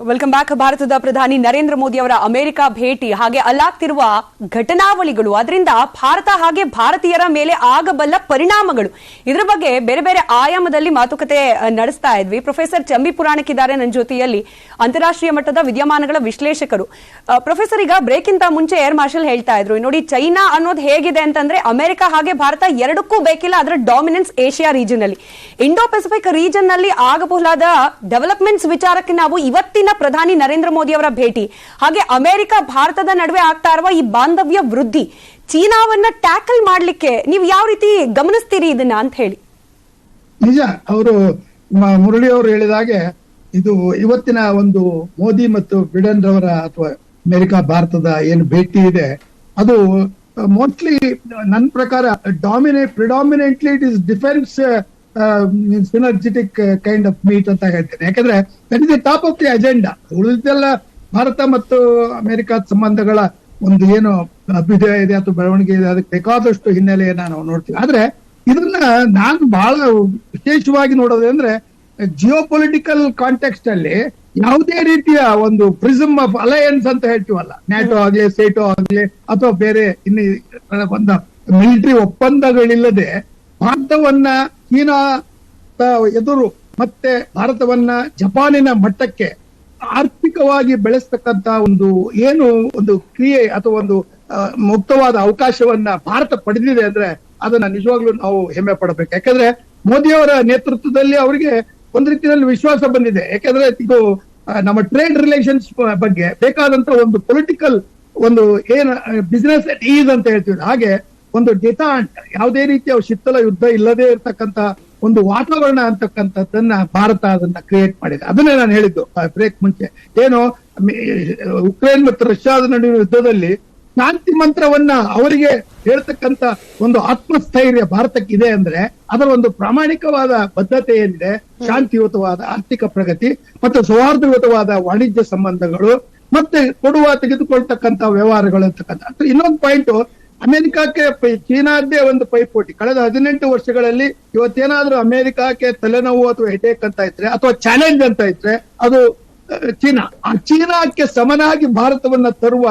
Welcome back. ಭಾರತದ ಪ್ರಧಾನಿ ನರೇಂದ್ರ ಮೋದಿ ಅವರ ಅಮೆರಿಕ ಭೇಟಿ ಹಾಗೆ ಅಲ್ಲಾಗ್ತಿರುವ ಘಟನಾವಳಿಗಳು, ಅದರಿಂದ ಭಾರತ ಹಾಗೆ ಭಾರತೀಯರ ಮೇಲೆ ಆಗಬಲ್ಲ ಪರಿಣಾಮಗಳು, ಇದರ ಬಗ್ಗೆ ಬೇರೆ ಬೇರೆ ಆಯಾಮದಲ್ಲಿ ಮಾತುಕತೆ ನಡೆಸ್ತಾ ಇದ್ವಿ. ಪ್ರೊಫೆಸರ್ ಚಂಬಿ ಪುರಾಣಿಕ್ ಇದ್ದಾರೆ ನನ್ನ ಜೊತೆಯಲ್ಲಿ, ಅಂತಾರಾಷ್ಟ್ರೀಯ ಮಟ್ಟದ ವಿದ್ಯಮಾನಗಳ ವಿಶ್ಲೇಷಕರು. ಪ್ರೊಫೆಸರ್, ಈಗ ಬ್ರೇಕ್ ಇಂತ ಮುಂಚೆ ಏರ್ ಮಾರ್ಷಲ್ ಹೇಳ್ತಾ ಇದ್ರು, ನೋಡಿ ಚೈನಾ ಅನ್ನೋದು ಹೇಗಿದೆ ಅಂತಂದ್ರೆ ಅಮೆರಿಕ ಹಾಗೆ ಭಾರತ ಎರಡಕ್ಕೂ ಬೇಕಿಲ್ಲ, ಅದರ ಡಾಮಿನೆನ್ಸ್ ಏಷ್ಯಾ ರೀಜನ್ ಅಲ್ಲಿ, ಇಂಡೋ ಪೆಸಿಫಿಕ್ ರೀಜನ್ ನಲ್ಲಿ ಆಗಬಹುದಾದ ಡೆವಲಪ್ಮೆಂಟ್ಸ್ ವಿಚಾರಕ್ಕೆ ನಾವು ಇವತ್ತಿನ ಪ್ರಧಾನಿ ನರೇಂದ್ರ ಮೋದಿ ಅವರ ಭೇಟಿ ಹಾಗೆ ಅಮೆರಿಕ ಭಾರತದ ನಡುವೆ ಆಗ್ತಾ ಇರುವ ಈ ಬಾಂಧವ್ಯ ವೃದ್ಧಿ, ಚೀನಾವನ್ನ ಟ್ಯಾಕಲ್ ಮಾಡ್ಲಿಕ್ಕೆ ನೀವು ಯಾವ ರೀತಿ ಗಮನಿಸ್ತೀರಿ ಇದನ್ನ ಅಂತ ಹೇಳಿ? ನಿಜ, ಅವರು ಮುರಳಿ ಅವರು ಹೇಳಿದಾಗೆ ಇದು ಇವತ್ತಿನ ಒಂದು ಮೋದಿ ಮತ್ತು ಬಿಡೆನ್ ರವರ ಅಥವಾ ಅಮೆರಿಕ ಭಾರತದ ಏನು ಭೇಟಿ ಇದೆ ಅದು ಮೋಸ್ಟ್ಲಿ ನನ್ನ ಪ್ರಕಾರ predominantly it is defence synergetic kind of meet ಅಂತ ಹೇಳ್ತೇನೆ. ಯಾಕಂದ್ರೆ that is the top of the agenda. ಉಳಿದೆಲ್ಲ ಭಾರತ ಮತ್ತು ಅಮೆರಿಕದ ಸಂಬಂಧಗಳ ಒಂದು ಏನು ಅಭ್ಯುದಯ ಇದೆ ಅಥವಾ ಬೆಳವಣಿಗೆ ಇದೆ, ಅದಕ್ಕೆ ಬೇಕಾದಷ್ಟು ಹಿನ್ನೆಲೆಯನ್ನ ನಾವು ನೋಡ್ತೀವಿ. ಆದ್ರೆ ಇದನ್ನ ನಾನು ಬಹಳ ವಿಶೇಷವಾಗಿ ನೋಡೋದು ಅಂದ್ರೆ ಜಿಯೋ ಪೊಲಿಟಿಕಲ್ ಕಾಂಟೆಕ್ಸ್ಟ್ ಅಲ್ಲಿ ಯಾವುದೇ ರೀತಿಯ ಒಂದು ಪ್ರಿಸಮ್ ಆಫ್ ಅಲಯನ್ಸ್ ಅಂತ ಹೇಳ್ತೀವಲ್ಲ, ನ್ಯಾಟೋ ಆಗ್ಲಿ, ಸೇಟೋ ಆಗ್ಲಿ ಅಥವಾ ಬೇರೆ ಇನ್ನು ಒಂದು ಮಿಲಿಟರಿ ಒಪ್ಪಂದಗಳಿಲ್ಲದೆ ಭಾರತವನ್ನ ಚೀನಾ ಎದುರು ಮತ್ತೆ ಭಾರತವನ್ನ ಜಪಾನಿನ ಮಟ್ಟಕ್ಕೆ ಆರ್ಥಿಕವಾಗಿ ಬೆಳೆಸ್ತಕ್ಕಂತ ಒಂದು ಏನು ಒಂದು ಕ್ರಿಯೆ ಅಥವಾ ಒಂದು ಮುಕ್ತವಾದ ಅವಕಾಶವನ್ನ ಭಾರತ ಪಡೆದಿದೆ ಅಂದ್ರೆ ಅದನ್ನ ನಿಜವಾಗ್ಲೂ ನಾವು ಹೆಮ್ಮೆ ಪಡಬೇಕು. ಯಾಕಂದ್ರೆ ಮೋದಿಯವರ ನೇತೃತ್ವದಲ್ಲಿ ಅವರಿಗೆ ಒಂದ್ ರೀತಿಯಲ್ಲಿ ವಿಶ್ವಾಸ ಬಂದಿದೆ. ಯಾಕಂದ್ರೆ ಇದು ನಮ್ಮ ಟ್ರೇಡ್ ರಿಲೇಷನ್ಸ್ ಬಗ್ಗೆ ಬೇಕಾದಂತ ಒಂದು ಪೊಲಿಟಿಕಲ್ ಒಂದು ಏನು ಬಿಸಿನೆಸ್ ಈಸ್ ಅಂತ ಹೇಳ್ತೀವಿ, ಹಾಗೆ ಒಂದು ಡಿಟಾಂಟ್, ಯಾವುದೇ ರೀತಿಯ ಶೀತಲ ಯುದ್ಧ ಇಲ್ಲದೆ ಇರತಕ್ಕಂತ ಒಂದು ವಾತಾವರಣ ಅಂತಕ್ಕಂಥದ್ದನ್ನ ಭಾರತ ಅದನ್ನ ಕ್ರಿಯೇಟ್ ಮಾಡಿದೆ. ಅದನ್ನೇ ನಾನು ಹೇಳಿದ್ದು ಬ್ರೇಕ್ ಮುಂಚೆ, ಏನು ಉಕ್ರೇನ್ ಮತ್ತು ರಷ್ಯಾದ ನಡುವಿನ ಯುದ್ಧದಲ್ಲಿ ಶಾಂತಿ ಮಂತ್ರವನ್ನ ಅವರಿಗೆ ಹೇಳ್ತಕ್ಕಂತ ಒಂದು ಆತ್ಮಸ್ಥೈರ್ಯ ಭಾರತಕ್ಕೆ ಇದೆ ಅಂದ್ರೆ ಅದರ ಒಂದು ಪ್ರಾಮಾಣಿಕವಾದ ಬದ್ಧತೆ ಏನಿದೆ, ಶಾಂತಿಯುತವಾದ ಆರ್ಥಿಕ ಪ್ರಗತಿ ಮತ್ತು ಸೌಹಾರ್ದಯುತವಾದ ವಾಣಿಜ್ಯ ಸಂಬಂಧಗಳು ಮತ್ತೆ ತೆಗೆದುಕೊಳ್ತಕ್ಕಂತ ವ್ಯವಹಾರಗಳು ಅಂತಕ್ಕಂಥ. ಇನ್ನೊಂದು ಪಾಯಿಂಟ್, ಅಮೆರಿಕಕ್ಕೆ ಚೀನಾದ್ದೇ ಒಂದು ಪೈಪೋಟಿ ಕಳೆದ 18 ವರ್ಷಗಳಲ್ಲಿ ಇವತ್ತೇನಾದ್ರೂ ಅಮೆರಿಕಕ್ಕೆ ತಲೆನೋವು ಅಥವಾ ಹೆಡೇಕ್ ಅಂತ ಇದ್ರೆ ಅಥವಾ ಚಾಲೆಂಜ್ ಅಂತ ಇದ್ರೆ ಅದು ಚೀನಾ. ಆ ಚೀನಾಕ್ಕೆ ಸಮನಾಗಿ ಭಾರತವನ್ನ ತರುವ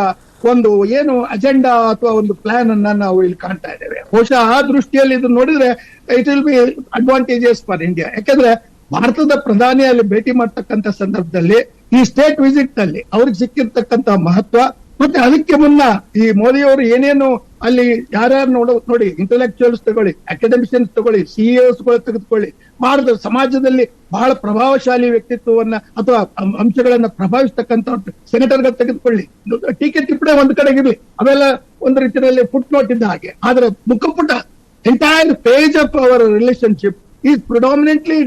ಒಂದು ಏನು ಅಜೆಂಡಾ ಅಥವಾ ಒಂದು ಪ್ಲಾನ್ ಅನ್ನ ನಾವು ಇಲ್ಲಿ ಕಾಣ್ತಾ ಇದ್ದೇವೆ. ಬಹುಶಃ ಆ ದೃಷ್ಟಿಯಲ್ಲಿ ಇದನ್ನ ನೋಡಿದ್ರೆ it will be advantages for India. ಯಾಕಂದ್ರೆ ಭಾರತದ ಪ್ರಧಾನಿ ಅಲ್ಲಿ ಭೇಟಿ ಮಾಡ್ತಕ್ಕಂಥ ಸಂದರ್ಭದಲ್ಲಿ ಈ ಸ್ಟೇಟ್ ವಿಸಿಟ್ ನಲ್ಲಿ ಅವ್ರಿಗೆ ಸಿಕ್ಕಿರ್ತಕ್ಕಂಥ ಮಹತ್ವ ಮತ್ತೆ ಅದಕ್ಕೆ ಮುನ್ನ ಈ ಮೋದಿಯವರು ಏನೇನು ಅಲ್ಲಿ ಯಾರ್ಯಾರು ನೋಡಿ ಇಂಟೆಲೆಕ್ಚುಯಲ್ಸ್ ತಗೊಳ್ಳಿ, ಅಕಾಡೆಮಿಷಿಯನ್ಸ್ ತಗೊಳ್ಳಿ, ಸಿಇಒಸ್ ಗಳು ತೆಗೆದುಕೊಳ್ಳಿ, ಭಾರತ ಸಮಾಜದಲ್ಲಿ ಬಹಳ ಪ್ರಭಾವಶಾಲಿ ವ್ಯಕ್ತಿತ್ವವನ್ನ ಅಥವಾ ಅಂಶಗಳನ್ನ ಪ್ರಭಾವಿಸ್ತಕ್ಕಂಥ ಸೆನೆಟರ್ಗಳು ತೆಗೆದುಕೊಳ್ಳಿ, ಟೀಕೆ ಟಿಪ್ಪಣಿ ಒಂದ್ ಕಡೆಗಿರ್ಲಿ, ಅವೆಲ್ಲ ಒಂದು ರೀತಿಯಲ್ಲಿ ಫುಟ್ ನೋಟ್ ಇದ್ದ ಹಾಗೆ. ಆದ್ರೆ ಮುಖಪುಟ entire page of our relationship is predominantly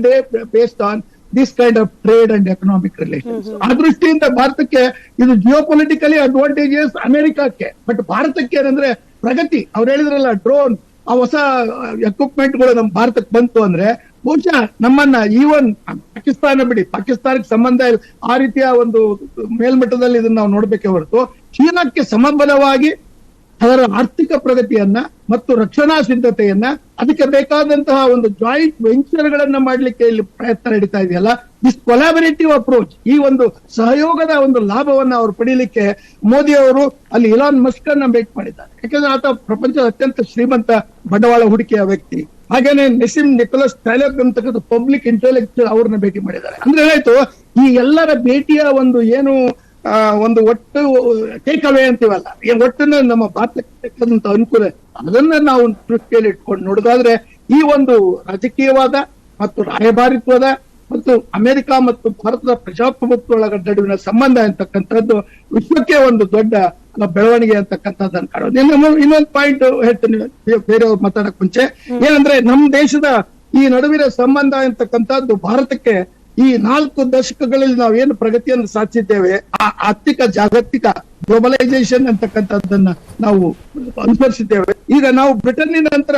based on this kind of trade and economic relations. ಆ ದೃಷ್ಟಿಯಿಂದ ಭಾರತಕ್ಕೆ ಇದು ಜಿಯೋ ಪೊಲಿಟಿಕಲಿ ಅಡ್ವಾಂಟೇಜಸ್ ಅಮೆರಿಕಕ್ಕೆ, ಬಟ್ ಭಾರತಕ್ಕೆ ಏನಂದ್ರೆ ಪ್ರಗತಿ. ಅವ್ರು ಹೇಳಿದ್ರಲ್ಲ ಡ್ರೋನ್, ಆ ಹೊಸ ಎಕ್ವಿಪ್ಮೆಂಟ್ಗಳು ನಮ್ಮ ಭಾರತಕ್ಕೆ ಬಂತು ಅಂದ್ರೆ ಬಹುಶಃ ನಮ್ಮನ್ನ ಈವನ್ ಪಾಕಿಸ್ತಾನ ಬಿಡಿ, ಪಾಕಿಸ್ತಾನಕ್ಕೆ ಸಂಬಂಧ ಆ ರೀತಿಯ ಒಂದು ಮೇಲ್ಮಟ್ಟದಲ್ಲಿ ಇದನ್ನ ನಾವು ನೋಡ್ಬೇಕೇ ಹೊರತು ಚೀನಾಕ್ಕೆ ಸಮಬಲವಾಗಿ ಅದರ ಆರ್ಥಿಕ ಪ್ರಗತಿಯನ್ನ ಮತ್ತು ರಕ್ಷಣಾ ಸಿದ್ಧತೆಯನ್ನ ಅದಕ್ಕೆ ಬೇಕಾದಂತಹ ಒಂದು ಜಾಯಿಂಟ್ ವೆಂಚರ್ಗಳನ್ನ ಮಾಡ್ಲಿಕ್ಕೆ ಇಲ್ಲಿ ಪ್ರಯತ್ನ ನಡೀತಾ ಇದೆಯಲ್ಲ, ದಿಸ್ ಕೊಲಾಬರೇಟಿವ್ ಅಪ್ರೋಚ್, ಈ ಒಂದು ಸಹಯೋಗದ ಒಂದು ಲಾಭವನ್ನ ಅವರು ಪಡೀಲಿಕ್ಕೆ ಮೋದಿ ಅವರು ಅಲ್ಲಿ ಇಲಾನ್ ಮಸ್ಕ್ ಅನ್ನ ಭೇಟಿ ಮಾಡಿದ್ದಾರೆ. ಯಾಕಂದ್ರೆ ಆತ ಪ್ರಪಂಚದ ಅತ್ಯಂತ ಶ್ರೀಮಂತ ಬಂಡವಾಳ ಹೂಡಿಕೆಯ ವ್ಯಕ್ತಿ. ಹಾಗೇನೆ ನೆಸಿಮ್ ನಿಕೋಲಸ್ ಟ್ಯಾಲೆಬ್ ಅಂತಕ್ಕಂಥ ಪಬ್ಲಿಕ್ ಇಂಟೆಲೆಕ್ಚುಯಲ್ ಅವ್ರನ್ನ ಭೇಟಿ ಮಾಡಿದ್ದಾರೆ. ಅಂದ್ರೆ ಏನಾಯ್ತು, ಈ ಎಲ್ಲರ ಭೇಟಿಯ ಒಂದು ಏನು ಒಂದು ಒಟ್ಟು ಟೇಕ್ ಅವೇ ಅಂತೀವಲ್ಲ, ಈ ಒಟ್ಟನ್ನ ನಮ್ಮ ಭಾರತಕ್ಕೆ ಅನುಕೂಲ ಅದನ್ನ ನಾವು ದೃಷ್ಟಿಯಲ್ಲಿ ಇಟ್ಕೊಂಡು ನೋಡೋದಾದ್ರೆ ಈ ಒಂದು ರಾಜಕೀಯವಾದ ಮತ್ತು ರಾಯಭಾರಿತ್ವದ ಮತ್ತು ಅಮೆರಿಕ ಮತ್ತು ಭಾರತದ ಪ್ರಜಾಪ್ರಭುತ್ವಗಳ ನಡುವಿನ ಸಂಬಂಧ ಅಂತಕ್ಕಂಥದ್ದು ವಿಶ್ವಕ್ಕೆ ಒಂದು ದೊಡ್ಡ ಬೆಳವಣಿಗೆ ಅಂತಕ್ಕಂಥದ್ದನ್ನು ಕಾಣೋದು. ಇನ್ನೊಂದು ಪಾಯಿಂಟ್ ಹೇಳ್ತೀನಿ ಬೇರೆಯವ್ರು ಮಾತಾಡಕ್ ಮುಂಚೆ, ಏನಂದ್ರೆ ನಮ್ಮ ದೇಶದ ಈ ನಡುವಿನ ಸಂಬಂಧ ಅಂತಕ್ಕಂಥದ್ದು ಭಾರತಕ್ಕೆ ಈ 4 ದಶಕಗಳಲ್ಲಿ ನಾವು ಏನು ಪ್ರಗತಿಯನ್ನು ಸಾಧಿಸಿದ್ದೇವೆ, ಆ ಆರ್ಥಿಕ ಜಾಗತಿಕ ಗ್ಲೋಬಲೈಸೇಷನ್ ಅಂತಕ್ಕಂಥದ್ದನ್ನ ನಾವು ಅನುಸರಿಸಿದ್ದೇವೆ. ಈಗ ನಾವು ಬ್ರಿಟನ್ನಿನ ನಂತರ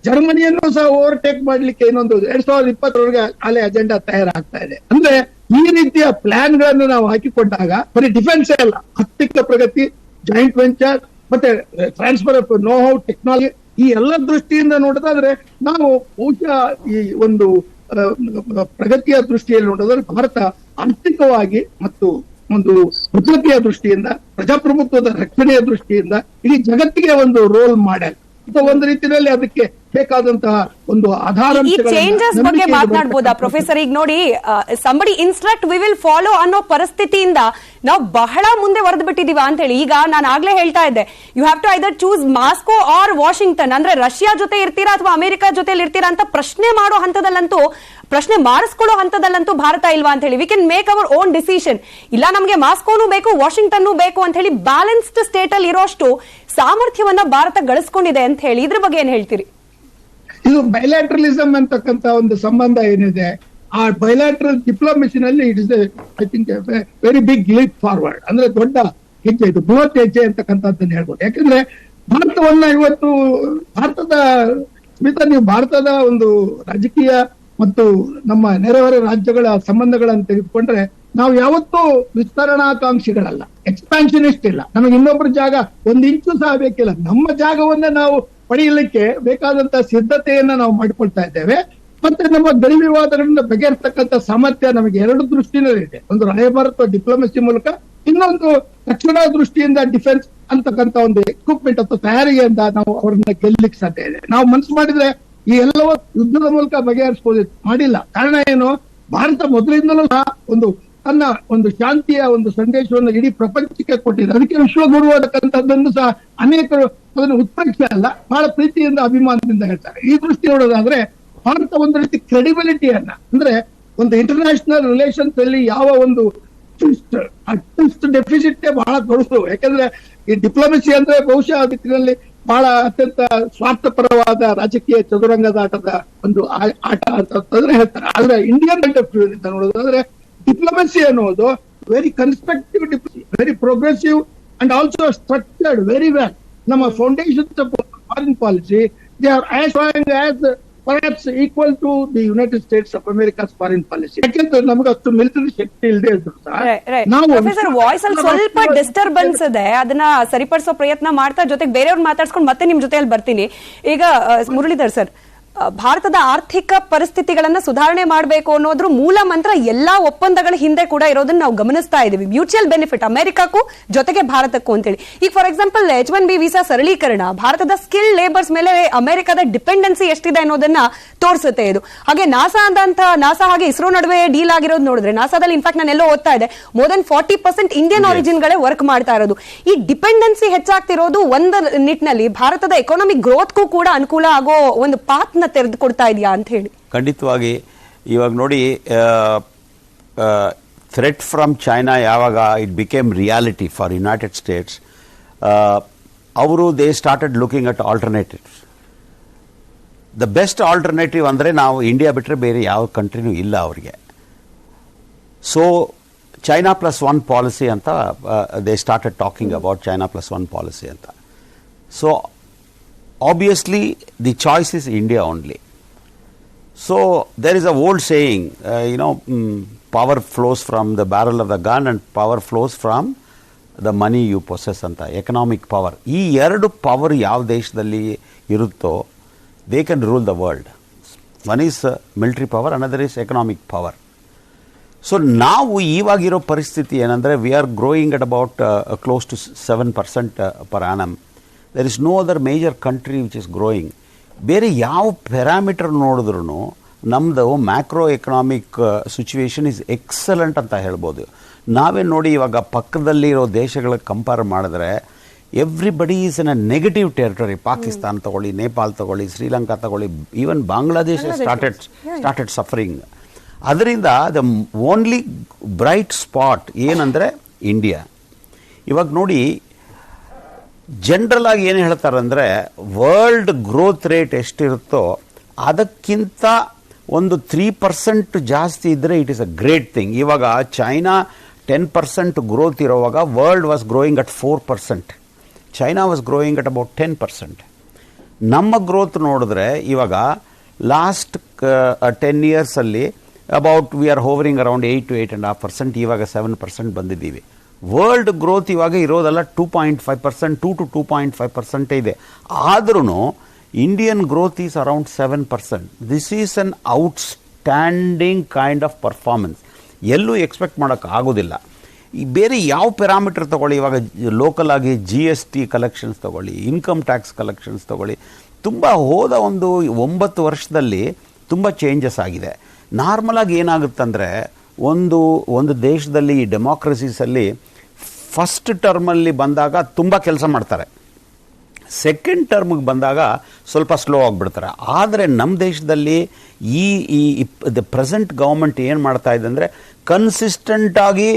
ಜರ್ಮನಿಯನ್ನು ಸಹ ಓವರ್ಟೇಕ್ ಮಾಡ್ಲಿಕ್ಕೆ ಇನ್ನೊಂದು 2020 ಅಲ್ಲೇ ಅಜೆಂಡಾ ತಯಾರಾಗ್ತಾ ಇದೆ. ಅಂದ್ರೆ ಈ ರೀತಿಯ ಪ್ಲಾನ್ ಗಳನ್ನು ನಾವು ಹಾಕಿಕೊಂಡಾಗ ಬರೀ ಡಿಫೆನ್ಸ್ ಅಲ್ಲ, ಆರ್ಥಿಕ ಪ್ರಗತಿ, ಜಾಯಿಂಟ್ ವೆಂಚರ್ ಮತ್ತೆ transfer of know how technology, ಈ ಎಲ್ಲ ದೃಷ್ಟಿಯಿಂದ ನೋಡೋದಾದ್ರೆ ನಾವು ಬಹುಶಃ ಈ ಒಂದು ಪ್ರಗತಿಯ ದೃಷ್ಟಿಯಲ್ಲಿ ನೋಡಿದ್ರೆ ಭಾರತ ಆರ್ಥಿಕವಾಗಿ ಮತ್ತು ಒಂದು ಭದ್ರತೆಯ ದೃಷ್ಟಿಯಿಂದ, ಪ್ರಜಾಪ್ರಭುತ್ವದ ರಕ್ಷಣೆಯ ದೃಷ್ಟಿಯಿಂದ ಇಡೀ ಜಗತ್ತಿಗೆ ಒಂದು ರೋಲ್ ಮಾಡೆಲ್. ಒಂದು ರೀತಿಯಲ್ಲಿ ಅದಕ್ಕೆ ಬೇಕಾದಂತಹ ಒಂದು ಆಧಾರ. ಈ ಚೇಂಜಸ್ ಬಗ್ಗೆ ಮಾತನಾಡಬಹುದಾ ಪ್ರೊಫೆಸರ್? ಈಗ ನೋಡಿ, somebody instruct we will follow ಅನ್ನೋ ಪರಿಸ್ಥಿತಿಯಿಂದ ನಾವು ಬಹಳ ಮುಂದೆ ವರೆದು ಬಿಟ್ಟಿದೀವ ಅಂತ ಹೇಳಿ. ಈಗ ನಾನು ಆಗ್ಲೇ ಹೇಳ್ತಾ ಇದ್ದೆ, you have to either choose Moscow or Washington, ಅಂದ್ರೆ ರಷ್ಯಾ ಜೊತೆ ಇರ್ತೀರಾ ಅಥವಾ ಅಮೆರಿಕ ಜೊತೆ ಇರ್ತೀರಾ ಅಂತ ಪ್ರಶ್ನೆ ಮಾಡೋ ಹಂತದಲ್ಲಂತೂ, ಪ್ರಶ್ನೆ ಮಾಡಿಸ್ಕೊಳ್ಳೋ ಹಂತದಲ್ಲಂತೂ ಭಾರತ ಇಲ್ವಾ ಅಂತ ಹೇಳಿ. We can make our own decision. ಇಲ್ಲ ನಮಗೆ ಮಾಸ್ಕೋನು ಬೇಕು, ವಾಷಿಂಗ್ಟನ್ ಬೇಕು ಅಂತ ಹೇಳಿ ಬ್ಯಾಲೆನ್ಸ್ಡ್ ಸ್ಟೇಟ್ ಅಲ್ಲಿ ಇರೋಷ್ಟು ಸಾಮರ್ಥ್ಯವನ್ನ ಭಾರತ ಗಳಿಸ್ಕೊಂಡಿದೆ ಅಂತ ಹೇಳಿ. ಇದ್ರ ಬಗ್ಗೆ ಏನ್ ಹೇಳ್ತೀರಿ? ಇದು ಬೈಲ್ಯಾಟ್ರಲಿಸಮ್ ಅಂತಕ್ಕಂತ ಒಂದು ಸಂಬಂಧ ಏನಿದೆ, ಆ ಬೈಲ್ಯಾಟ್ರಲ್ ಡಿಪ್ಲೊಮೆಸಿನಲ್ಲಿ it is I think very big leap forward. ಅಂದ್ರೆ ದೊಡ್ಡ ಹೆಜ್ಜೆ, ಇದು ಬೃಹತ್ ಹೆಜ್ಜೆ ಅಂತಕ್ಕಂಥದ್ದನ್ನು ಹೇಳ್ಬೋದು. ಯಾಕಂದ್ರೆ ಭಾರತವನ್ನ ಇವತ್ತು ನೀವು ಭಾರತದ ಒಂದು ರಾಜಕೀಯ ಮತ್ತು ನಮ್ಮ ನೆರೆಹೊರ ರಾಜ್ಯಗಳ ಸಂಬಂಧಗಳನ್ನು ತೆಗೆದುಕೊಂಡ್ರೆ ನಾವು ಯಾವತ್ತೂ ವಿಸ್ತರಣಾಕಾಂಕ್ಷಿಗಳಲ್ಲ, ಎಕ್ಸ್ಪಾನ್ಷನಿಸ್ಟ್ ಇಲ್ಲ. ನಮಗೆ ಇನ್ನೊಬ್ಬರ ಜಾಗ ಒಂದು ಇಂಚು ಸಹ ಬೇಕಿಲ್ಲ. ನಮ್ಮ ಜಾಗವನ್ನ ನಾವು ಪಡೆಯಲಿಕ್ಕೆ ಬೇಕಾದಂತ ಸಿದ್ಧತೆಯನ್ನ ನಾವು ಮಾಡಿಕೊಳ್ತಾ ಇದ್ದೇವೆ. ಮತ್ತೆ ನಮ್ಮ ಗಡಿ ವಿವಾದಗಳನ್ನ ಬಗೆಹರಿಸತಕ್ಕಂಥ ಸಾಮರ್ಥ್ಯ ನಮಗೆ ಎರಡು ದೃಷ್ಟಿನಲ್ಲಿ ಇದೆ. ಒಂದು ರಾಯಭಾರತ್ವ ಡಿಪ್ಲೊಮೆಸಿ ಮೂಲಕ, ಇನ್ನೊಂದು ರಕ್ಷಣಾ ದೃಷ್ಟಿಯಿಂದ ಡಿಫೆನ್ಸ್ ಅಂತಕ್ಕಂಥ ಒಂದು ಎಕ್ವಿಪ್ಮೆಂಟ್ ಅಥವಾ ತಯಾರಿಕೆಯಿಂದ ನಾವು ಅವರನ್ನ ಗೆಲ್ಲಲಿಕ್ಕೆ ಸಾಧ್ಯ ಇದೆ. ನಾವು ಮನಸ್ಸು ಮಾಡಿದ್ರೆ ಈ ಎಲ್ಲವೂ ಯುದ್ಧದ ಮೂಲಕ ಬಗೆಹರಿಸಬಹುದು. ಮಾಡಿಲ್ಲ. ಕಾರಣ ಏನು? ಭಾರತ ಮೊದಲಿಂದಲೂ ಸಹ ತನ್ನ ಒಂದು ಶಾಂತಿಯ ಒಂದು ಸಂದೇಶವನ್ನು ಇಡೀ ಪ್ರಪಂಚಕ್ಕೆ ಕೊಟ್ಟಿದೆ. ಅದಕ್ಕೆ ವಿಶ್ವಗುರು ಅನ್ನತಕ್ಕಂಥದ್ದನ್ನು ಸಹ ಅನೇಕರು ಅದನ್ನು ಉತ್ಪ್ರೇಕ್ಷೆ ಅಲ್ಲ, ಬಹಳ ಪ್ರೀತಿಯಿಂದ ಅಭಿಮಾನದಿಂದ ಹೇಳ್ತಾರೆ. ಈ ದೃಷ್ಟಿ ನೋಡೋದಾದ್ರೆ ಭಾರತ ಒಂದು ರೀತಿ ಕ್ರೆಡಿಬಿಲಿಟಿಯನ್ನ, ಅಂದ್ರೆ ಒಂದು ಇಂಟರ್ನ್ಯಾಷನಲ್ ರಿಲೇಷನ್ಸ್ ಅಲ್ಲಿ ಯಾವ ಒಂದು ಡೆಫಿಸಿಟ್ ಬಹಳ ದೊಡ್ಡದು. ಯಾಕಂದ್ರೆ ಈ ಡಿಪ್ಲೊಮೆಸಿ ಅಂದ್ರೆ ಬಹುಶಃ ಅದಕ್ಕಿನಲ್ಲಿ ಬಹಳ ಅತ್ಯಂತ ಸ್ವಾರ್ಥಪರವಾದ ರಾಜಕೀಯ ಚದುರಂಗದಾಟದ ಒಂದು ಆಟ ಅಂತಂದ್ರೆ ಹೇಳ್ತಾರೆ. ಆದ್ರೆ ಇಂಡಿಯನ್ ಪಾಯಿಂಟ್ ಆಫ್ ವ್ಯೂ ಇಂದ ನೋಡೋದಾದ್ರೆ ಡಿಪ್ಲೊಮೆಸಿ ಅನ್ನೋದು very constructive, very progressive and also structured very well. ನಮ್ಮ foundations of foreign policy they are as strong as perhaps equal to the United States of America's foreign policy. ಯಾಕೆಂದ್ರೆ ನಮಗೆ ಅಷ್ಟು military ಶಕ್ತಿ ಇಲ್ಲದೆ ಇದ್ರು professor voice ಅಲ್ಲಿ ಸ್ವಲ್ಪ disturbance ಇದೆ, ಅದನ್ನ ಸರಿಪಡಿಸೋ ಪ್ರಯತ್ನ ಮಾಡ್ತಾ, ಜೊತೆಗೆ ಬೇರೆಯವ್ರು ಮಾತಾಡ್ಸ್ಕೊಂಡು ಮತ್ತೆ ನಿಮ್ ಜೊತೆಯಲ್ಲಿ ಬರ್ತೀನಿ. ಈಗ ಮುರಳೀಧರ್ ಸರ್, ಭಾರತದ ಆರ್ಥಿಕ ಪರಿಸ್ಥಿತಿಗಳನ್ನ ಸುಧಾರಣೆ ಮಾಡಬೇಕು ಅನ್ನೋದ್ರ ಮೂಲ ಮಂತ್ರ ಎಲ್ಲಾ ಒಪ್ಪಂದಗಳ ಹಿಂದೆ ಕೂಡ ಇರೋದನ್ನ ನಾವು ಗಮನಿಸ್ತಾ ಇದೀವಿ. ಮ್ಯೂಚುವಲ್ ಬೆನಿಫಿಟ್ ಅಮೆರಿಕಕ್ಕೂ ಜೊತೆಗೆ ಭಾರತಕ್ಕೂ ಅಂತೇಳಿ. ಈಗ ಫಾರ್ ಎಕ್ಸಾಂಪಲ್ H1B ವೀಸಾ ಸರಳೀಕರಣ ಭಾರತದ ಸ್ಕಿಲ್ ಲೇಬರ್ಸ್ ಮೇಲೆ ಅಮೆರಿಕದ ಡಿಪೆಂಡೆನ್ಸಿ ಎಷ್ಟಿದೆ ಅನ್ನೋದನ್ನ ತೋರಿಸುತ್ತೆ ಇದು. ಹಾಗೆ ನಾಸಾ ಹಾಗೆ ಇಸ್ರೋ ನಡುವೆ ಡೀಲ್ ಆಗಿರೋದು ನೋಡಿದ್ರೆ, ನಾಸಾದಲ್ಲಿ ಇನ್ಫ್ಯಾಕ್ಟ್ ನಾನು ಎಲ್ಲೋ ಓದ್ತಾ ಇದೆ, ಮೋರ್ ದನ್ 40% ಇಂಡಿಯನ್ ಆರಿಜಿನ್ ಗಳೇ ವರ್ಕ್ ಮಾಡ್ತಾ ಇರೋದು. ಈ ಡಿಪೆಂಡೆನ್ಸಿ ಹೆಚ್ಚಾಗ್ತಿರೋದು ಒಂದು ನಿಟ್ಟಿನಲ್ಲಿ ಭಾರತದ ಎಕಾನಮಿಕ್ ಗ್ರೋತ್ಗೂ ಕೂಡ ಅನುಕೂಲ ಆಗೋ ಒಂದು ಪಾತ್ ತೆರೆದುಕೊಡ್ತಾ ಇದೆಯಾ ಅಂತ ಹೇಳಿ. ಖಂಡಿತವಾಗಿ. ಇವಾಗ ನೋಡಿ, ಥ್ರೆಟ್ ಫ್ರಮ್ ಚೈನಾ ಯಾವಾಗ it became reality for United States, they started looking at alternatives. The best alternative ಅಂದರೆ ನಾವು ಇಂಡಿಯಾ ಬಿಟ್ಟರೆ ಬೇರೆ ಯಾವ ಕಂಟ್ರಿನೂ ಇಲ್ಲ ಅವರಿಗೆ. ಸೊ ಚೈನಾ +1 ಪಾಲಿಸಿ ಅಂತ they started talking about China +1 policy ಅಂತ. So obviously the choice is India only. So there is a old saying, power flows from the barrel of the gun and power flows from the money you possess anta. Economic power, ee eradu power yav deshadalli irutto, they can rule the world. One is military power, another is economic power. So ನಾವು ಇವಾಗಿರೋ ಪರಿಸ್ಥಿತಿ ಏನಂದ್ರೆ, we are growing at about close to 7% per annum. There is no other major country which is growing. ಬೇರೆ ಯಾವ parameter ನೋಡಿದ್ರು ನಮ್ಮದು macro economic situation is excellent ಅಂತ ಹೇಳ್ಬೋದು. ನಾವೇ ನೋಡಿ, ಇವಾಗ ಪಕ್ಕದಲ್ಲಿರೋ ದೇಶಗಳಿಗೆ ಕಂಪೇರ್ ಮಾಡಿದ್ರೆ everybody is in a negative territory. Pakistan ತಗೊಳ್ಳಿ, ನೇಪಾಲ್ ತಗೊಳ್ಳಿ, ಶ್ರೀಲಂಕಾ ತಗೊಳ್ಳಿ, ಈವನ್ ಬಾಂಗ್ಲಾದೇಶ ಸ್ಟಾರ್ಟೆಡ್ ಸಫರಿಂಗ್. ಅದರಿಂದ ದ ಓನ್ಲಿ ಬ್ರೈಟ್ ಸ್ಪಾಟ್ ಏನಂದರೆ ಇಂಡಿಯಾ. ಇವಾಗ ನೋಡಿ, ಜನರಲ್ ಆಗಿ ಏನು ಹೇಳ್ತಾರೆ ಅಂದರೆ, ವರ್ಲ್ಡ್ ಗ್ರೋತ್ ರೇಟ್ ಎಷ್ಟಿರುತ್ತೋ ಅದಕ್ಕಿಂತ ಒಂದು 3% ಜಾಸ್ತಿ ಇದ್ದರೆ it is a great thing. ಇವಾಗ ಚೈನಾ 10% ಗ್ರೋತ್ ಇರೋವಾಗ world was growing at 4%. China was growing at about 10%. ನಮ್ಮ ಗ್ರೋತ್ ನೋಡಿದ್ರೆ ಇವಾಗ ಲಾಸ್ಟ್ 10 ಇಯರ್ಸಲ್ಲಿ about we are hovering around 8 to 8.5%. ಇವಾಗ 7% ಬಂದಿದ್ದೀವಿ. ವರ್ಲ್ಡ್ ಗ್ರೋತ್ ಇವಾಗ ಇರೋದಲ್ಲ 2.5%, 2 to 2.5% ಇದೆ. ಆದ್ರೂ Indian growth is around 7%. This is an outstanding kind of performance. ಎಲ್ಲೂ ಎಕ್ಸ್ಪೆಕ್ಟ್ ಮಾಡೋಕ್ಕೆ ಆಗೋದಿಲ್ಲ. ಈ ಬೇರೆ ಯಾವ ಪ್ಯಾರಾಮೀಟರ್ ತೊಗೊಳ್ಳಿ, ಇವಾಗ ಲೋಕಲ್ ಆಗಿ GST ಕಲೆಕ್ಷನ್ಸ್ ತೊಗೊಳ್ಳಿ, ಇನ್ಕಮ್ ಟ್ಯಾಕ್ಸ್ ಕಲೆಕ್ಷನ್ಸ್ ತೊಗೊಳ್ಳಿ, ತುಂಬ ಹೋದ ಒಂದು 9 ವರ್ಷದಲ್ಲಿ ತುಂಬ ಚೇಂಜಸ್ ಆಗಿದೆ. ನಾರ್ಮಲಾಗಿ ಏನಾಗುತ್ತಂದರೆ ಒಂದು ದೇಶದಲ್ಲಿ ಈ ಡೆಮಾಕ್ರಸೀಸಲ್ಲಿ ಫಸ್ಟ್ ಟರ್ಮಲ್ಲಿ ಬಂದಾಗ ತುಂಬ ಕೆಲಸ ಮಾಡ್ತಾರೆ, ಸೆಕೆಂಡ್ ಟರ್ಮ್ಗೆ ಬಂದಾಗ ಸ್ವಲ್ಪ ಸ್ಲೋ ಆಗಿಬಿಡ್ತಾರೆ. ಆದರೆ ನಮ್ಮ ದೇಶದಲ್ಲಿ ದ ಪ್ರೆಸೆಂಟ್ ಗೌರ್ಮೆಂಟ್ ಏನು ಮಾಡ್ತಾ ಇದೆ ಅಂದರೆ ಕನ್ಸಿಸ್ಟೆಂಟಾಗಿ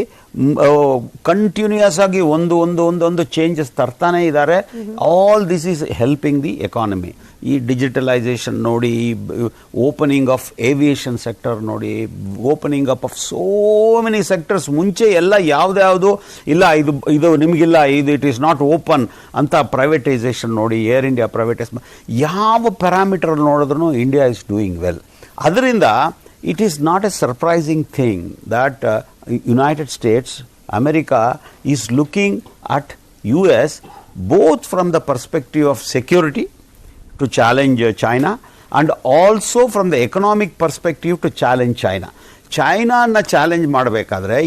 ಕಂಟಿನ್ಯೂಯಸ್ ಆಗಿ ಒಂದು ಚೇಂಜಸ್ ತರ್ತಾನೆ ಇದ್ದಾರೆ. All this is helping the economy. ಈ ಡಿಜಿಟಲೈಸೇಷನ್ ನೋಡಿ, ಓಪನಿಂಗ್ ಆಫ್ ಏವಿಯೇಷನ್ ಸೆಕ್ಟರ್ ನೋಡಿ, opening up of so many sectors. ಮುಂಚೆ ಎಲ್ಲ ಯಾವ್ದು ಇಲ್ಲ, ಇದು ನಿಮಗಿಲ್ಲ, ಇಟ್ ಈಸ್ ನಾಟ್ ಓಪನ್ ಅಂತ ಪ್ರೈವೇಟೈಸೇಷನ್ ನೋಡಿ, ಏರ್ ಇಂಡಿಯಾ ಪ್ರೈವೇಟೈಸ್, ಯಾವ ಪ್ಯಾರಾಮೀಟರ್ ನೋಡಿದ್ರೂ ಇಂಡಿಯಾ ಇಸ್ ಡೂಯಿಂಗ್ ವೆಲ್. ಅದರಿಂದ it is not a surprising thing that United States, America is looking at US both from the perspective of security to challenge China and also from the economic perspective to challenge China. China challenge ಮಾಡಬೇಕಾದ್ರೆ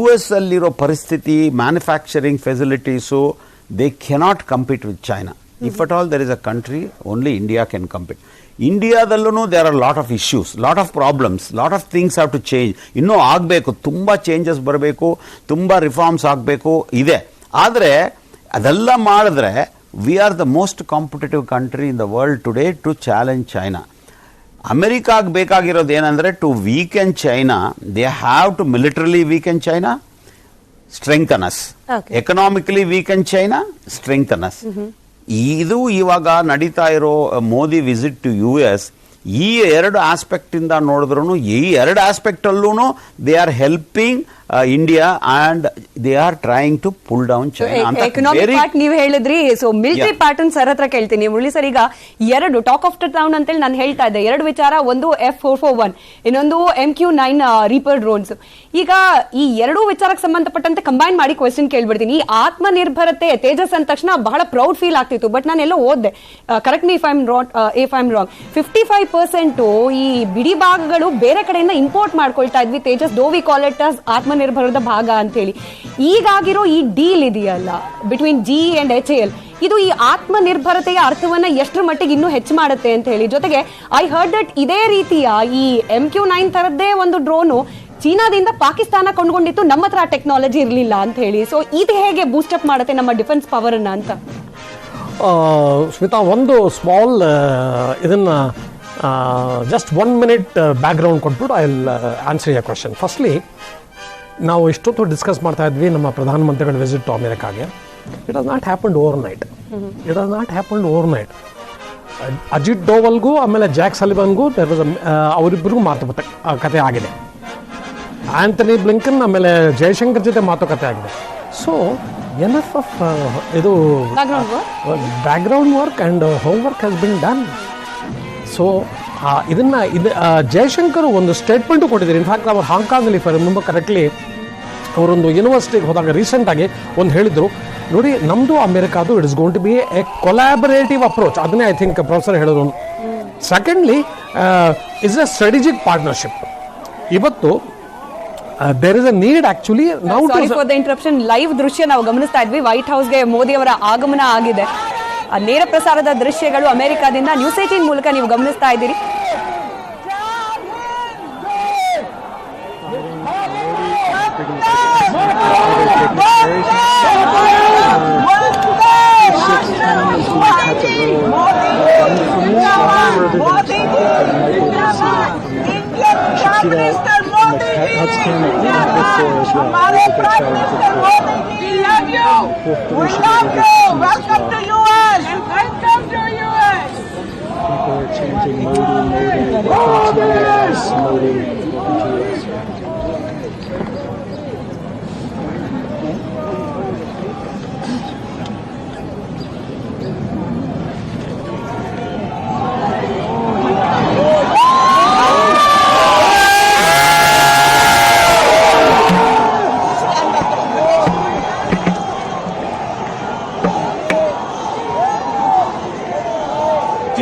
US ಅಲ್ಲಿರೋ ಪರಿಸ್ಥಿತಿ, manufacturing facilities, they cannot compete with China. If at all there is a country, only India can compete. ಇಂಡಿಯಾದಲ್ಲೂ there are lot of issues, lot of problems, lot of things have to change. ಇನ್ನೂ ಆಗಬೇಕು, ತುಂಬ changes ಬರಬೇಕು, ತುಂಬ reforms ಆಗಬೇಕು ಇದೆ. ಆದರೆ ಅದೆಲ್ಲ ಮಾಡಿದ್ರೆ we are the most competitive country in the world today to challenge China. ಅಮೆರಿಕಾಗೆ ಬೇಕಾಗಿರೋದು ಏನಂದರೆ to weaken China, they have to militarily weaken China, strengthen us, economically weaken China, strengthen us. ಇದು ಇವಾಗ ನಡೀತಾ ಇರೋ ಮೋದಿ ವಿಸಿಟ್ ಟು US, ಈ ಎರಡು aspect ಇಂದ ನೋಡಿದ್ರು, ಈ ಎರಡು ಆಸ್ಪೆಕ್ಟ್ ಅಲ್ಲೂ they are helping India and they are trying to pull down China. Economic part ನೀವು ಹೇಳಿದ್ರಿ, ಸೊ ಮಿಲಿಟರಿ ಪಾರ್ಟ್ ಸರ್ ಹತ್ರ ಕೇಳ್ತೀನಿ. ಮುರಳಿ ಸರ್, ಈಗ ಎರಡು ಟಾಕ್ ಆಫ್ ದ ಟೌನ್ ಅಂತೇಳಿ ನಾನು ಹೇಳ್ತಾ ಇದ್ದೆ, ಎರಡು ವಿಚಾರ, ಒಂದು F441, ಇನ್ನೊಂದು MQ-9 ರೀಪರ್ ಡ್ರೋನ್ಸ್. ಈಗ ಈ ಎರಡೂ ವಿಚಾರಕ್ಕೆ ಸಂಬಂಧಪಟ್ಟಂತೆ ಕಂಬೈನ್ ಮಾಡಿ ಕ್ವೆಶ್ಚನ್ ಕೇಳ್ಬಿಡ್ತೀನಿ. ಈ ಆತ್ಮನಿರ್ಭರತೆ ತೇಜಸ್ ಅಂದ ತಕ್ಷಣ ಬಹಳ ಪ್ರೌಡ್ ಫೀಲ್ ಆಗ್ತಿತ್ತು, ಬಟ್ ನಾನು ಎಲ್ಲೋ ಓದ್ದೆ, correct me if I am wrong, 55% ಈ ಬಿಡಿ ಭಾಗಗಳು ಬೇರೆ ಕಡೆಯಿಂದ ಇಂಪೋರ್ಟ್ ಮಾಡ್ಕೊಳ್ತಾ ಇದ್ವಿ Tejas, do we call it as ಆತ್ಮನಿರ್ಭರದ ಭಾಗ ಅಂತ ಹೇಳಿ. ಈಗಾಗಿರೋ ಈ ಡೀಲ್ ಇದೆಯಲ್ಲ ಬಿಟ್ವೀನ್ GE ಅಂಡ್ HAL, ಇದು ಈ ಆತ್ಮನಿರ್ಭರತೆಯ ಅರ್ಥವನ್ನ ಎಷ್ಟರ ಮಟ್ಟಿಗೆ ಇನ್ನೂ ಹೆಚ್ಚು ಮಾಡುತ್ತೆ ಅಂತ ಹೇಳಿ. ಜೊತೆಗೆ ಐ ಹರ್ಡ್ ದಟ್ ಇದೇ ರೀತಿಯ ಈ MQ-9 ತರದ್ದೇ ಒಂದು ಡ್ರೋನು ಚೀನಾದಿಂದ ಪಾಕಿಸ್ತಾನ ಕೊಂಡ್ಕೊಂಡಿತ್ತು, ನಮ್ಮ ಹತ್ರ ಟೆಕ್ನಾಲಜಿ ಇರಲಿಲ್ಲ ಅಂತ ಹೇಳಿ. ಸೊ ಇದು ಹೇಗೆ ಬೂಸ್ಟ್ ಅಪ್ ಮಾಡುತ್ತೆ ನಮ್ಮ ಡಿಫೆನ್ಸ್ ಪವರ್ ಅನ್ನ ಅಂತ? ಸ್ಮಿತಾ, ಒಂದು ಸ್ಮಾಲ್ ಇದನ್ನ ಜಸ್ಟ್ 1 minute ಬ್ಯಾಕ್ಗ್ರೌಂಡ್ ಕೊಟ್ಬಿಟ್ಟು I will answer your question. Firstly, ನಾವು ಇಷ್ಟೊತ್ತು ಡಿಸ್ಕಸ್ ಮಾಡ್ತಾ ಇದ್ವಿ ನಮ್ಮ ಪ್ರಧಾನಮಂತ್ರಿಗಳ ವಿಸಿಟ್ ಟು ಅಮೆರಿಕಾಗೆ. It has not happened overnight. Ajit ಡೋವಲ್ಗೂ ಆಮೇಲೆ ಜಾಕ್ ಸಲಿವನ್ಗೂ ಅವರಿಬ್ಬರಿಗೂ ಮಾತುಕತೆ ಕತೆ ಆಗಿದೆ. ಆಂಥನಿ ಬ್ಲಿಂಕನ್ ಆಮೇಲೆ ಜಯಶಂಕರ್ ಜೊತೆ ಮಾತುಕತೆ ಆಗಿದೆ. ಸೊ ಎನಫ್ ಆಫ್ ಇದು background work and home work has been done. So ಇದನ್ನು ಜಯಶಂಕರ್ ಒಂದು ಸ್ಟೇಟ್ಮೆಂಟು ಕೊಟ್ಟಿದ್ದಾರೆ. ಇನ್ಫ್ಯಾಕ್ಟ್ ಅವರು ಹಾಂಗ್ಕಾಂಗಲ್ಲಿ, ಫಾರ್ ತುಂಬ ಕರೆಕ್ಟ್ಲಿ, ಅವರೊಂದು ಯೂನಿವರ್ಸಿಟಿಗೆ ಹೋದಾಗ ರೀಸೆಂಟಾಗಿ ಒಂದು ಹೇಳಿದರು, ನೋಡಿ ನಮ್ಮದು ಅಮೆರಿಕಾದು it is going to be a collaborative approach. ಅದನ್ನೇ ಐ ಥಿಂಕ್ ಪ್ರೊಫೆಸರ್ ಹೇಳಿದ್ರು. Secondly, is a strategic partnership. ಇವತ್ತು there is a need actually. ನಾವು ಫಾರ್ ದ ಇಂಟರಪ್ಷನ್, ಲೈವ್ ದೃಶ್ಯ ನಾವು ಗಮನಿಸ್ತಾ ಇದ್ವಿ. ವೈಟ್ ಹೌಸ್ಗೆ ಮೋದಿ ಅವರ ಆಗಮನ ಆಗಿದೆ. ನೇರ ಪ್ರಸಾರದ ದೃಶ್ಯಗಳು ಅಮೆರಿಕಾದಿಂದ ನ್ಯೂಸ್ 18 ಮೂಲಕ ನೀವು ಗಮನಿಸ್ತಾ ಇದ್ದೀರಿ.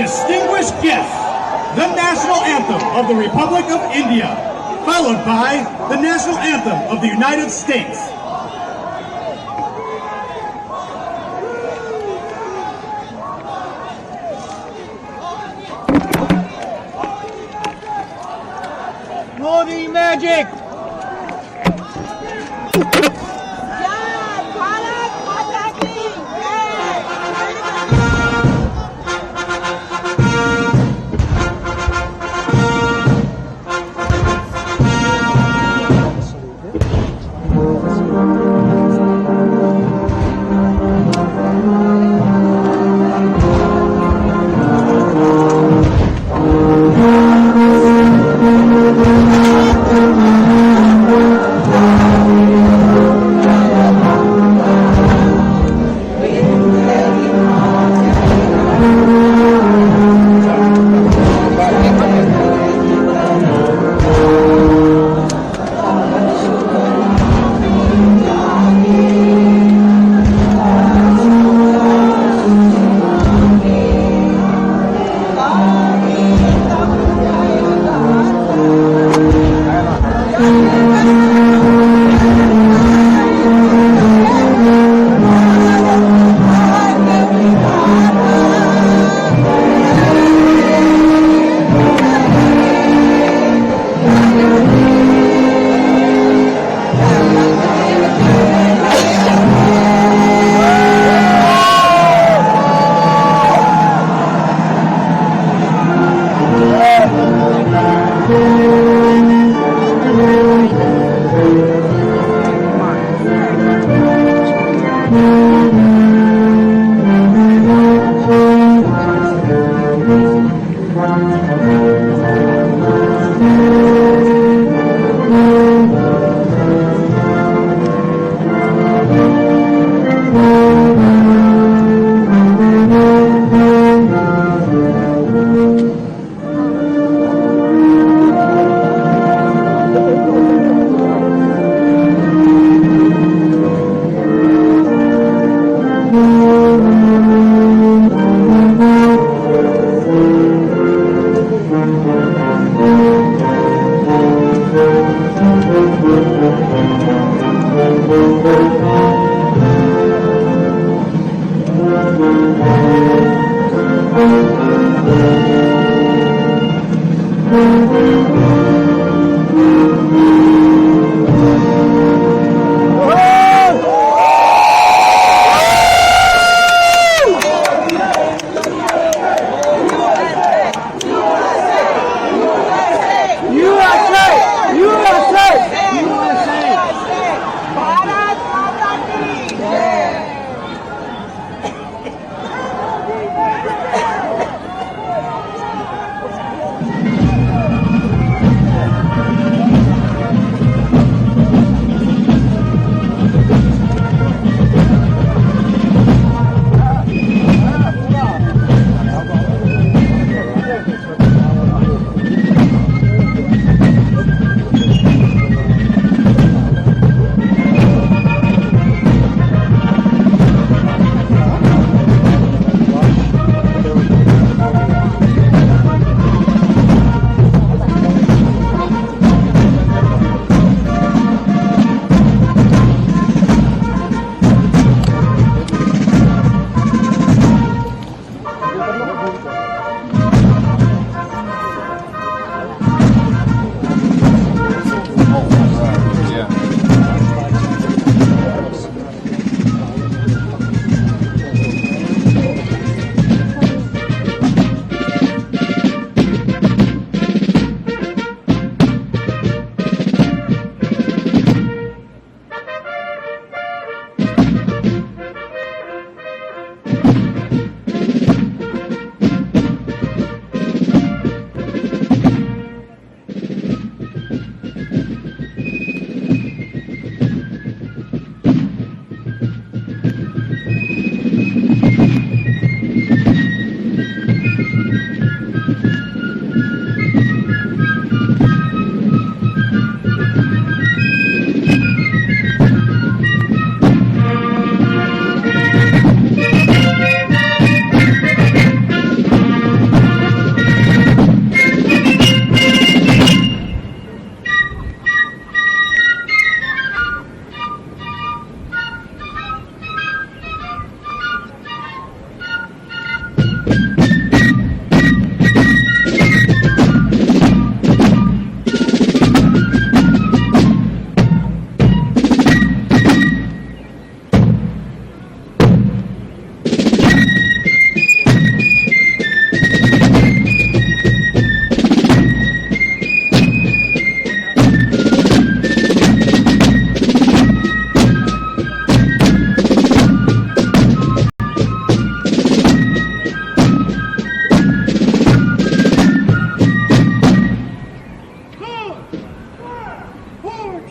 Distinguished guests, the national anthem of the Republic Republic of India, followed by the national anthem of the United States. Modi magic!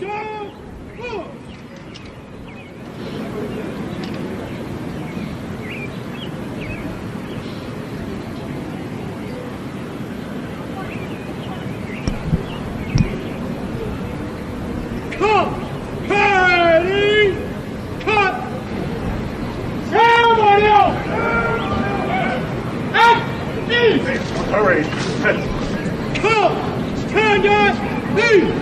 Cup! Patty! Cup! Ceremonial! At ease! Hurry! Cup! Stand at ease!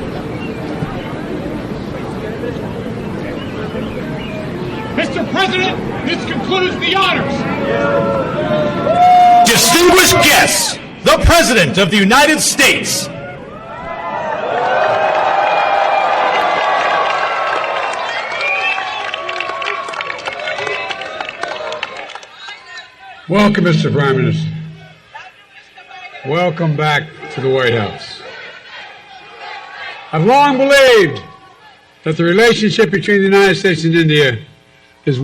Mr. President, this concludes the honors. Distinguished guests, the President of the United States. Welcome, Mr. Prime Minister. Welcome back to the White House. I've long believed that the relationship between the United States and India is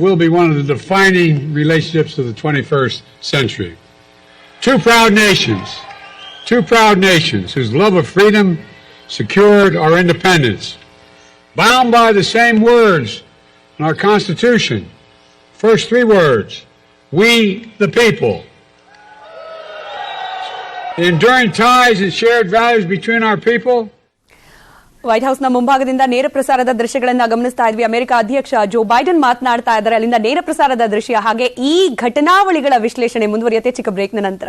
will be one of the defining relationships of the 21st century. Two proud nations whose love of freedom secured our independence, bound by the same words in our Constitution. First three words: we the people. The enduring ties and shared values between our people. White ಹೌಸ್ನ ಮುಂಭಾಗದಿಂದ ನೇರ ಪ್ರಸಾರದ ದೃಶ್ಯಗಳನ್ನ ಗಮನಿಸ್ತಾ ಇದ್ವಿ. America ಅಧ್ಯಕ್ಷ Joe Biden ಮಾತನಾಡ್ತಾ ಇದ್ದಾರೆ. ಅಲ್ಲಿಂದ ನೇರ ಪ್ರಸಾರದ ದೃಶ್ಯ. ಹಾಗೆ ಈ ಘಟನಾವಳಿಗಳ ವಿಶ್ಲೇಷಣೆ ಮುಂದುವರಿಯುತ್ತೆ ಚಿಕ್ಕ ಬ್ರೇಕ್ನ ನಂತರ.